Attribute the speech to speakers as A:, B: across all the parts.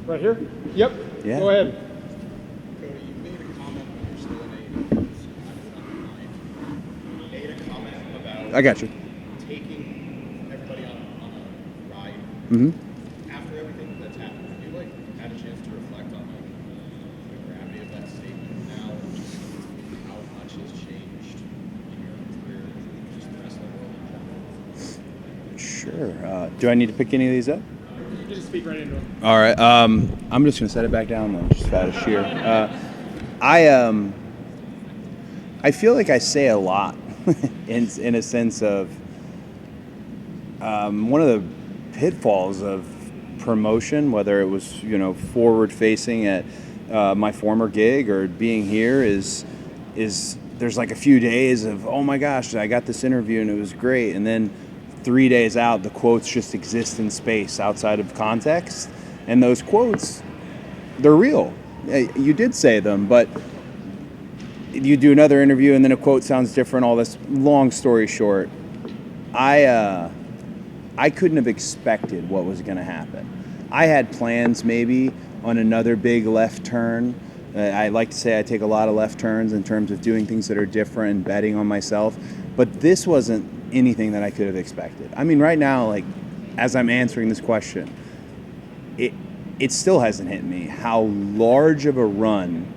A: Right here? Yep.
B: Yeah.
A: Go ahead.
C: Cody, you made a comment when you're still in AEW. You made a comment about
B: I got you.
C: taking everybody on a ride.
B: Mm-hmm.
C: After everything that's happened, have you had a chance to reflect on the gravity of that statement now, and just how much has changed in your career, just the wrestling world in general?
B: Sure. Do I need to pick any of these up?
A: You can just speak right into them.
B: All right. I'm just gonna set it back down then, just out of sheer. I feel like I say a lot, in a sense of one of the pitfalls of promotion, whether it was forward facing at my former gig or being here, is there's like a few days of, oh my gosh, I got this interview and it was great, and then 3 days out, the quotes just exist in space outside of context. And those quotes, they're real. You did say them, but you do another interview and then a quote sounds different, all this. Long story short, I couldn't have expected what was going to happen. I had plans maybe on another big left turn. I like to say I take a lot of left turns in terms of doing things that are different and betting on myself. But this wasn't anything that I could have expected. I mean, right now, like, as I'm answering this question, it still hasn't hit me how large of a run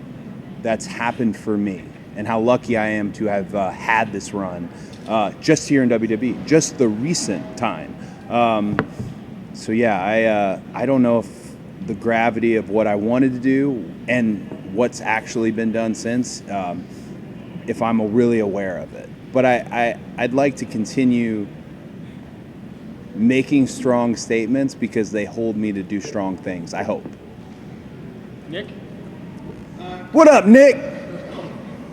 B: that's happened for me and how lucky I am to have had this run just here in WWE, just the recent time. So yeah, I don't know if the gravity of what I wanted to do and what's actually been done since, if I'm really aware of it. But I'd like to continue making strong statements because they hold me to do strong things, I hope.
A: Nick?
B: What up, Nick?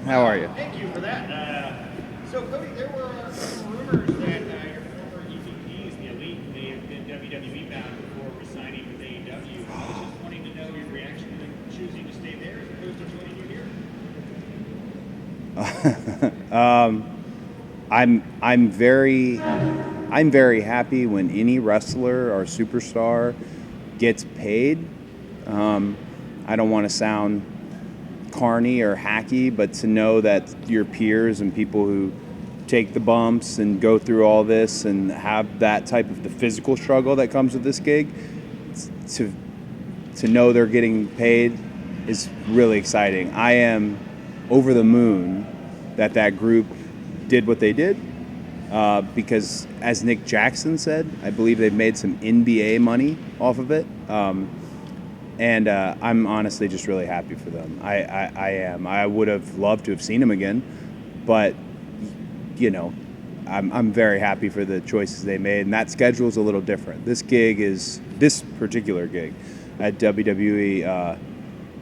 B: How are you?
D: Thank you for that. So, Cody, there were rumors that your former EVPs, the Elite, they have been WWE bound before resigning with AEW. I was just wanting to know your reaction to choosing to stay there as opposed to joining you here.
B: I'm very happy when any wrestler or superstar gets paid. I don't want to sound carny or hacky, but to know that your peers and people who take the bumps and go through all this and have that type of the physical struggle that comes with this gig, to know they're getting paid is really exciting. I am over the moon that group did what they did, because as Nick Jackson said, I believe they've made some NBA money off of it. And I'm honestly just really happy for them. I am. I would have loved to have seen him again, but I'm very happy for the choices they made. And that schedule is a little different. This particular gig at WWE,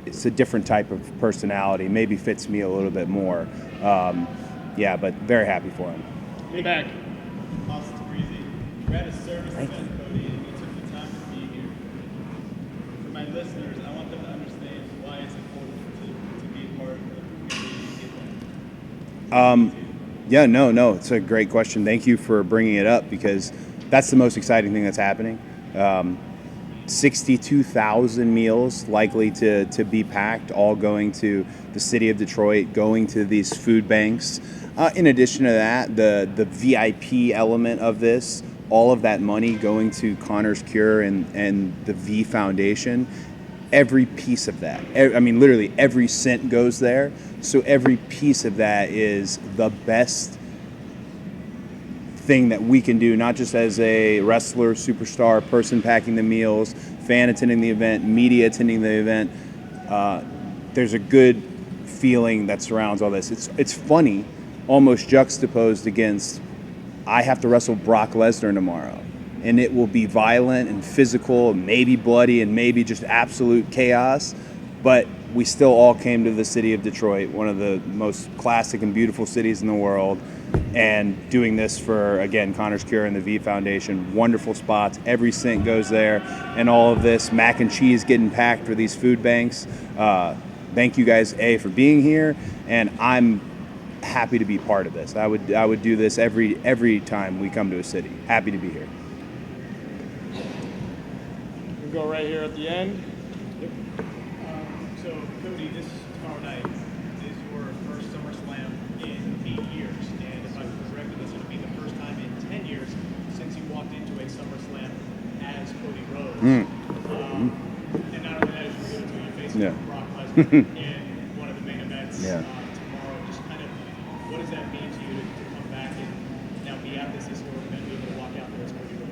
B: it's a different type of personality. Maybe fits me a little bit more. Yeah, but very happy for him.
A: Be back.
D: Austin Breezy. You're at a service event, Cody, and you took the time to be here. For my listeners, I want them to understand why it's important to be a part of the community.
B: Yeah, no, it's a great question. Thank you for bringing it up because that's the most exciting thing that's happening. 62,000 meals likely to be packed, all going to the city of Detroit, going to these food banks. In addition to that, the VIP element of this, all of that money going to Connor's Cure and the V Foundation, every piece of that, I mean, literally every cent goes there. So every piece of that is the best thing that we can do, not just as a wrestler, superstar, person packing the meals, fan attending the event, media attending the event. There's a good feeling that surrounds all this. It's funny, almost juxtaposed against I have to wrestle Brock Lesnar tomorrow, and it will be violent and physical, maybe bloody, and maybe just absolute chaos. But we still all came to the city of Detroit, one of the most classic and beautiful cities in the world, and doing this for, again, Connor's Cure and the V Foundation. Wonderful spots. Every cent goes there. And all of this mac and cheese getting packed for these food banks. Thank you guys, for being here. And I'm happy to be part of this. I would do this every time we come to a city. Happy to be here.
A: We go right here at the end.
D: So, Cody, this tomorrow night is your first SummerSlam in 8 years, and if I'm correct, this will be the first time in 10 years since you walked into a SummerSlam as Cody Rhodes. And not only that, is you're going to face Brock Lesnar in one of the main events tomorrow. Just kind of, what does that mean to you to come back and now be at this historic event, be able to walk out there as Cody Rhodes?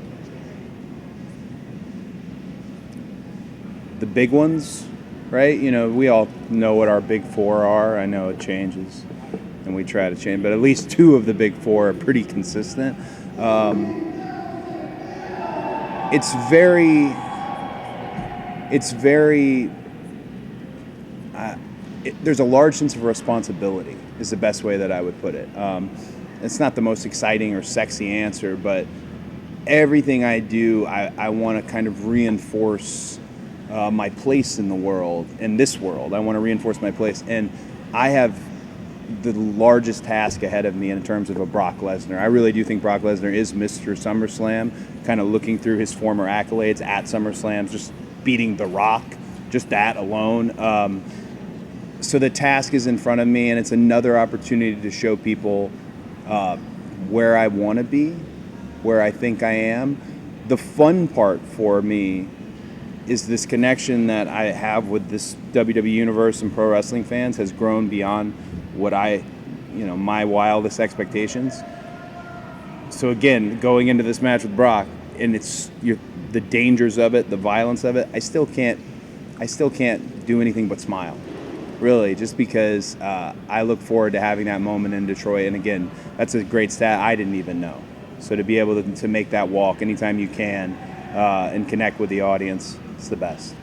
B: The big ones, right? You know, we all know what our big four are. I know it changes, and we try to change, but at least two of the big four are pretty consistent. There's a large sense of responsibility is the best way that I would put it. It's not the most exciting or sexy answer, but everything I do, I want to kind of reinforce my place in the world, in this world. I want to reinforce my place. And I have the largest task ahead of me in terms of a Brock Lesnar. I really do think Brock Lesnar is Mr. SummerSlam, kind of looking through his former accolades at SummerSlam, just beating The Rock, just that alone. So the task is in front of me, and it's another opportunity to show people where I want to be, where I think I am. The fun part for me is this connection that I have with this WWE universe and pro wrestling fans has grown beyond what my wildest expectations. So again, going into this match with Brock, and the dangers of it, the violence of it, I still can't do anything but smile, really, just because I look forward to having that moment in Detroit. And again, that's a great stat I didn't even know. So to be able to make that walk anytime you can and connect with the audience, it's the best.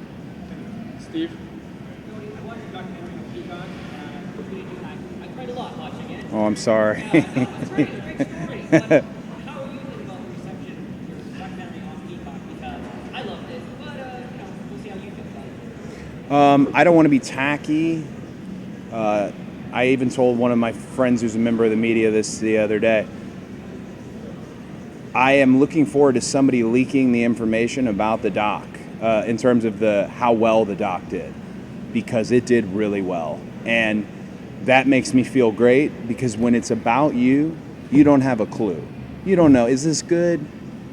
A: Steve?
E: I watched the documentary on Peacock. I cried a lot watching it.
B: Oh, I'm sorry.
E: It's great. It's a great story. But how are you feeling about the reception of your documentary on Peacock? Because I loved it, but we'll see how you feel about it.
B: I don't want to be tacky. I even told one of my friends who's a member of the media this the other day. I am looking forward to somebody leaking the information about the doc in terms of how well the doc did, because it did really well. And that makes me feel great, because when it's about you, you don't have a clue. You don't know, is this good?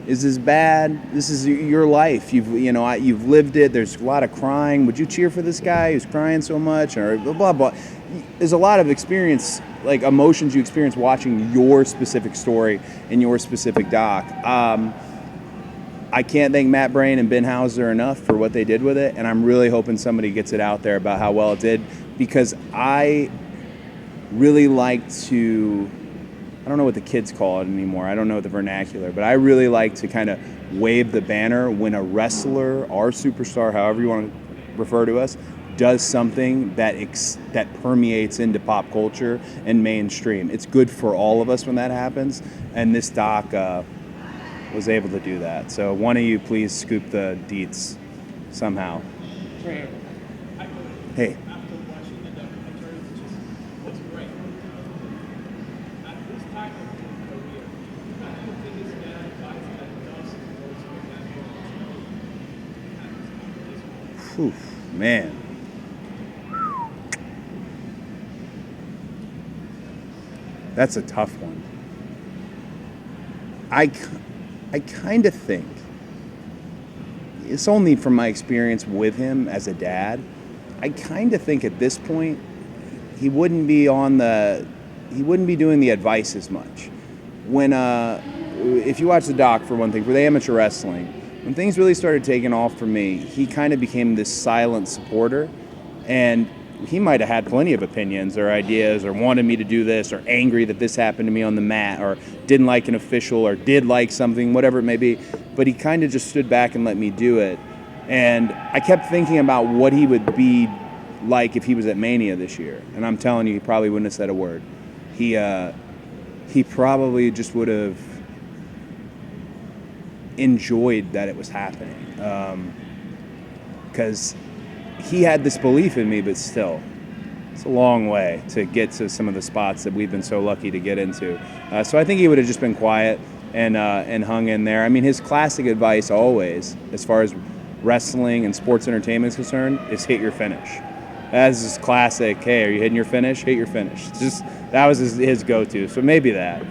B: Is this bad? This is your life. You've lived it. There's a lot of crying. Would you cheer for this guy who's crying so much? Or blah, blah, blah. There's a lot of experience, like emotions you experience watching your specific story in your specific doc. I can't thank Matt Brain and Ben Hauser enough for what they did with it, and I'm really hoping somebody gets it out there about how well it did, because I really like to, I don't know what the kids call it anymore, I don't know the vernacular, but I really like to kind of wave the banner when a wrestler, our superstar, however you want to refer to us, does something that permeates into pop culture and mainstream. It's good for all of us when that happens, and this doc was able to do that. So one of you please scoop the deets somehow.
A: Right.
B: Hey.
D: After watching the documentary, it's great. At this time of his career, I don't think his dad advised that Dawson was
B: Whew, man. That's a tough one. I kind of think, it's only from my experience with him as a dad, I kind of think at this point he wouldn't be doing the advice as much. When if you watch the doc, for one thing, for the amateur wrestling, when things really started taking off for me, he kind of became this silent supporter, and he might have had plenty of opinions or ideas, or wanted me to do this, or angry that this happened to me on the mat, or didn't like an official, or did like something, whatever it may be. But he kind of just stood back and let me do it. And I kept thinking about what he would be like if he was at Mania this year. And I'm telling you, he probably wouldn't have said a word. He probably just would have enjoyed that it was happening. Because he had this belief in me, but still, it's a long way to get to some of the spots that we've been so lucky to get into. So I think he would have just been quiet and hung in there. I mean, his classic advice always, as far as wrestling and sports entertainment is concerned is hit your finish. That's just classic. Hey, are you hitting your finish? Hit your finish. Just that was his go-to. So maybe that.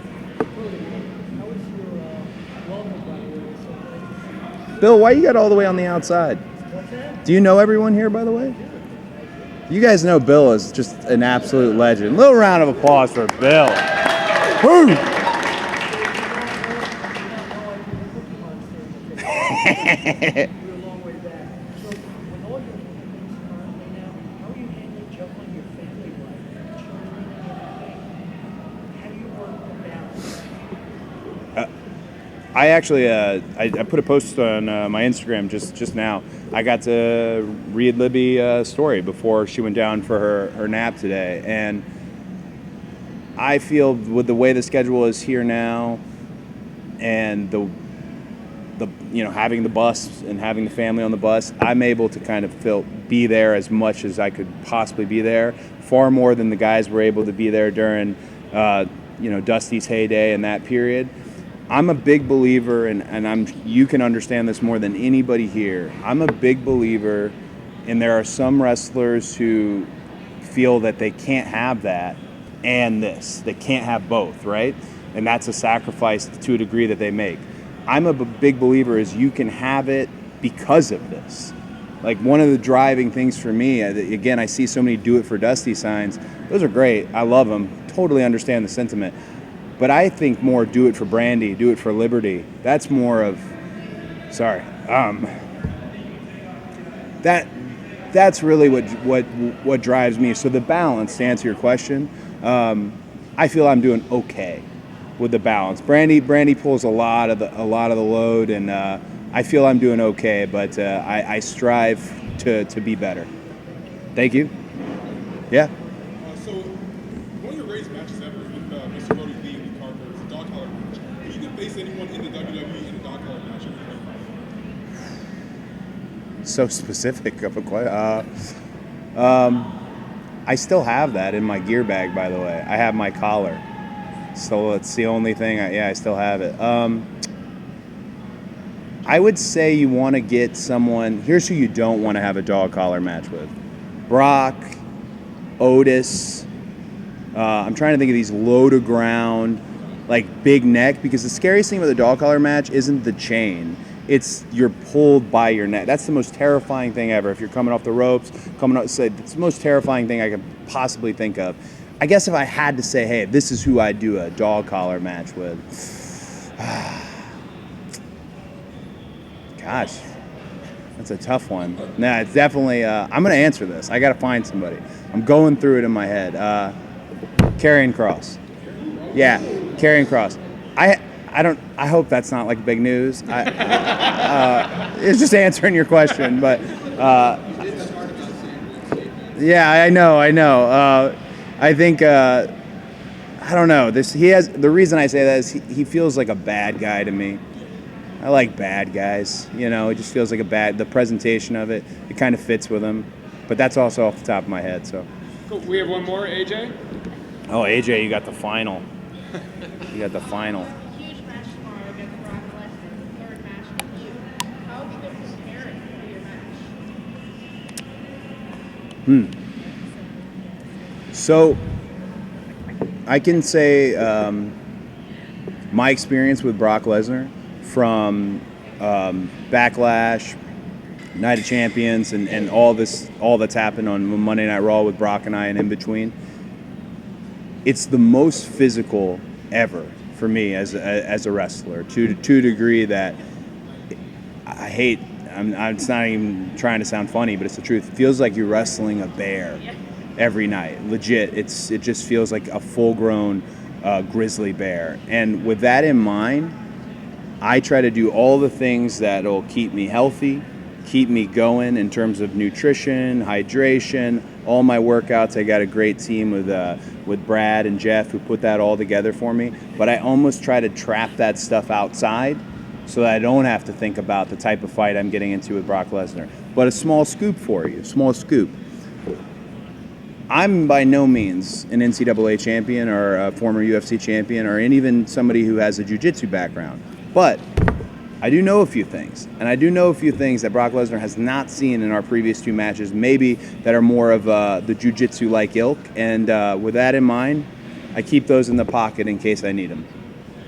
B: Bill, why you got all the way on the outside? Do you know everyone here, by the way? You guys know Bill is just an absolute legend. Little round of applause for Bill. Woo! I actually, I put a post on my Instagram just now. I got to read Libby's story before she went down for her nap today, and I feel with the way the schedule is here now, and the having the bus and having the family on the bus, I'm able to kind of be there as much as I could possibly be there, far more than the guys were able to be there during Dusty's heyday and that period. I'm a big believer, and you can understand this more than anybody here. I'm a big believer, and there are some wrestlers who feel that they can't have that and this. They can't have both, right? And that's a sacrifice to a degree that they make. I'm a big believer is you can have it because of this. Like one of the driving things for me, again, I see so many do it for Dusty signs. Those are great. I love them. Totally understand the sentiment. But I think more do it for Brandy, do it for Liberty. That's more of, that's really what drives me. So the balance, to answer your question, I feel I'm doing okay with the balance. Brandy pulls a lot of the load, and I feel I'm doing okay. But I strive to be better. Thank you. Yeah.
F: So one of your greatest matches ever with Mr. Cody Lee and Carter is a dog collar match. You can face anyone in the WWE in a dog collar match.
B: So specific of a question. I still have that in my gear bag, by the way. I have my collar. So it's the only thing. I still have it. I would say you want to get someone. Here's who you don't want to have a dog collar match with: Brock, Otis. I'm trying to think of these low to ground, like big neck. Because the scariest thing with a dog collar match isn't the chain. It's you're pulled by your neck. That's the most terrifying thing ever. If you're coming off the ropes, it's the most terrifying thing I could possibly think of. I guess if I had to say, hey, this is who I'd do a dog collar match with. Gosh, that's a tough one. Nah, it's definitely, I'm going to answer this. I got to find somebody. I'm going through it in my head. Karrion Kross. Yeah, Karrion Kross. I hope that's not like big news. It's just answering your question, but yeah, I know. I think I don't know. The reason I say that is he feels like a bad guy to me. I like bad guys. It just feels like the presentation of it kind of fits with him. But that's also off the top of my head. So.
A: Cool. We have one more, AJ.
B: Oh, AJ, you got the final. You got the final.
G: Huge match tomorrow against Brock Lesnar, the third match with you. How have you been preparing for your match?
B: So, I can say my experience with Brock Lesnar from Backlash, Night of Champions, and all that's happened on Monday Night Raw with Brock and I and in between. It's the most physical ever for me as a wrestler, to a degree that I hate. It's not even trying to sound funny, but it's the truth. It feels like you're wrestling a bear every night. Legit, it just feels like a full-grown grizzly bear. And with that in mind, I try to do all the things that'll keep me healthy, keep me going in terms of nutrition, hydration, all my workouts. I got a great team with Brad and Jeff who put that all together for me. But I almost try to trap that stuff outside so that I don't have to think about the type of fight I'm getting into with Brock Lesnar. But a small scoop for you, I'm by no means an NCAA champion or a former UFC champion or even somebody who has a jiu-jitsu background. But I do know a few things, and I do know a few things that Brock Lesnar has not seen in our previous 2 matches, maybe that are more of the jiu-jitsu-like ilk, and with that in mind, I keep those in the pocket in case I need them.